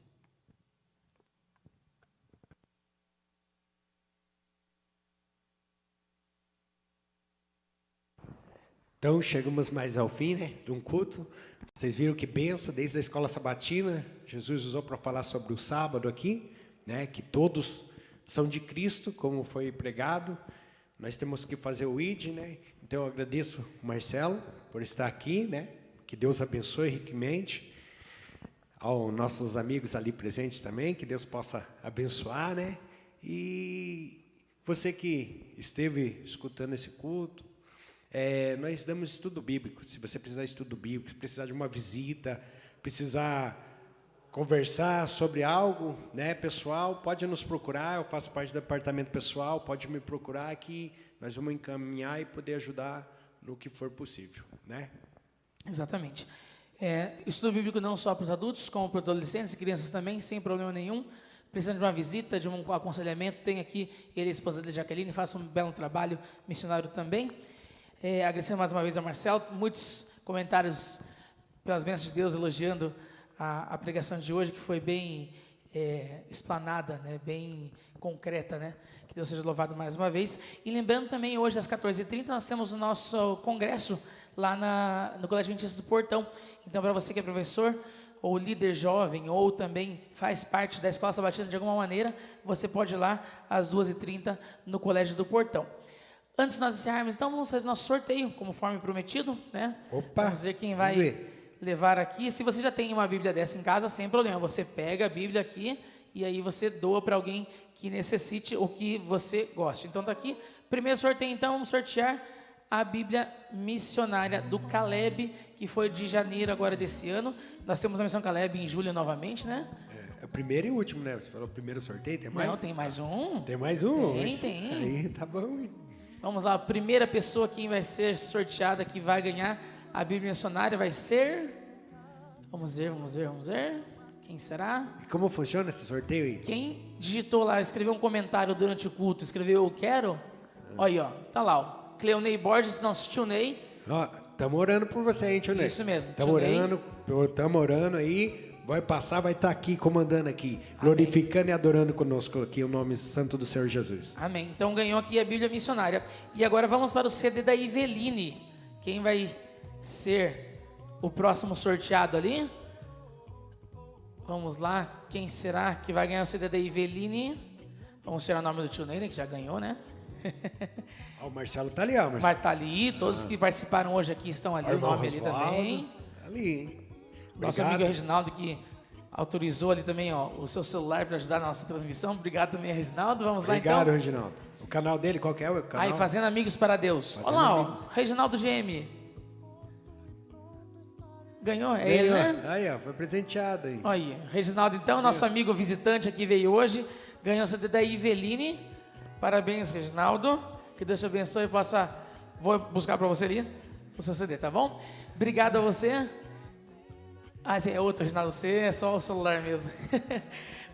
Então, chegamos mais ao fim, de um culto. Vocês viram que benção, desde a escola sabatina, Jesus usou para falar sobre o sábado aqui, que todos são de Cristo, como foi pregado. Nós temos que fazer o ID, Então, eu agradeço o Marcelo por estar aqui, Que Deus abençoe riquamente. Aos nossos amigos ali presentes também, que Deus possa abençoar, E você que esteve escutando esse culto, nós damos estudo bíblico. Se você precisar de estudo bíblico, se precisar de uma visita, precisar conversar sobre algo, pessoal, pode nos procurar. Eu faço parte do departamento pessoal, pode me procurar que nós vamos encaminhar e poder ajudar no que for possível, Exatamente. Estudo bíblico não só para os adultos, como para os adolescentes e crianças também, sem problema nenhum. Precisando de uma visita, de um aconselhamento, tem aqui ele, a esposa da Jaqueline, faça um belo trabalho missionário também. Agradecendo mais uma vez ao Marcelo, muitos comentários pelas bênçãos de Deus, elogiando a pregação de hoje, que foi bem explanada, bem concreta, Que Deus seja louvado mais uma vez. E lembrando também, hoje às 14h30, nós temos o nosso congresso lá no Colégio Adventista do Portão. Então, para você que é professor, ou líder jovem, ou também faz parte da Escola Sabatina de alguma maneira, você pode ir lá às 2h30 no Colégio do Portão. Antes de nós encerrarmos, então, vamos fazer nosso sorteio, conforme prometido, Opa! Vamos ver quem vai levar aqui. Se você já tem uma Bíblia dessa em casa, sem problema, você pega a Bíblia aqui e aí você doa para alguém que necessite ou que você goste. Então, está aqui. Primeiro sorteio, então, vamos sortear a Bíblia missionária do Caleb, que foi de janeiro agora desse ano. Nós temos a missão Caleb em julho novamente, É o primeiro e último, Você falou o primeiro sorteio, tem mais? Não, tem mais um. Tem mais um? Tem. Aí, tá bom. Vamos lá, a primeira pessoa que vai ser sorteada, que vai ganhar a Bíblia missionária, vai ser... Vamos ver. Quem será? E como funciona esse sorteio aí? Quem digitou lá, escreveu um comentário durante o culto, escreveu eu quero, olha aí, tá lá, ó. Cleonei Borges, nosso tio Ney. Estamos orando por você, hein, tio Ney? Isso mesmo, Estamos orando aí. Vai passar, vai estar aqui, comandando aqui, glorificando e adorando conosco aqui o nome santo do Senhor Jesus. Amém. Então ganhou aqui a Bíblia missionária. E agora vamos para o CD da Iveline. Quem vai ser o próximo sorteado ali? Vamos lá. Quem será que vai ganhar o CD da Iveline? Vamos tirar o nome do tio Ney, que já ganhou, O Marcelo tá ali, ó. Mas tá ali, todos que participaram hoje aqui estão ali, o nome ali também. Tá ali, hein? Nosso amigo Reginaldo, que autorizou ali também o seu celular para ajudar na nossa transmissão. Obrigado também, Reginaldo. Vamos lá, então. Obrigado, Reginaldo. O canal dele, qual que é o canal? Aí, Fazendo Amigos para Deus. Olha lá, Reginaldo GM. Ganhou? É ele, né? Aí, ó, foi presenteado aí. Olha aí, Reginaldo, então, nosso amigo visitante aqui veio hoje. Ganhou o CD da Iveline. Parabéns, Reginaldo. Que Deus te abençoe e possa... Vou buscar para você ali o seu CD, tá bom? Obrigado a você. Esse é outro, Reginaldo, você é só o celular mesmo.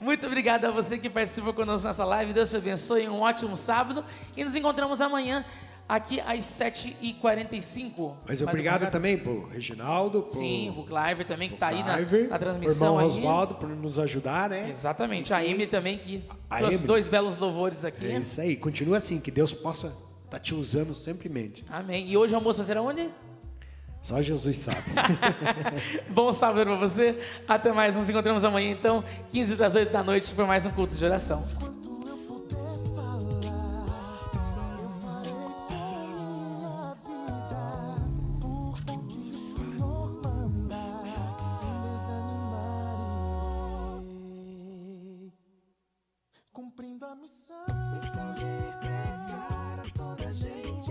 Muito obrigado a você que participou conosco nessa live. Deus te abençoe, um ótimo sábado. E nos encontramos amanhã, aqui às 7h45. Mas obrigado também pro Reginaldo. Sim, pro Cliver também, que está aí na transmissão. Pro irmão aí. Oswaldo, por nos ajudar, Exatamente. A Emily também, que trouxe dois belos louvores aqui. É isso aí. Continua assim, que Deus possa estar te usando simplesmente. Amém. E hoje o almoço vai ser aonde? Só Jesus sabe. Bom sábado para você. Até mais. Nos encontramos amanhã, então, 7h45 da noite, por mais um culto de oração. Cumprindo a missão de pregar a toda gente,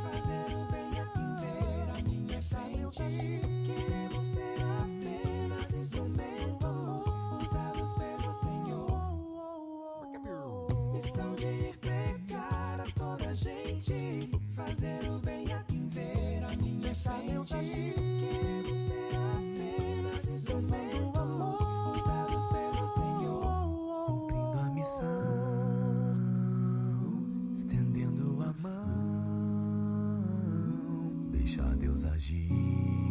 fazer o bem a quem ver. fazer o bem a quem ver a minha frente. Quero ser apenas instrumento usados pelo Senhor, cumprindo a missão, estendendo a mão. Deixa Deus agir.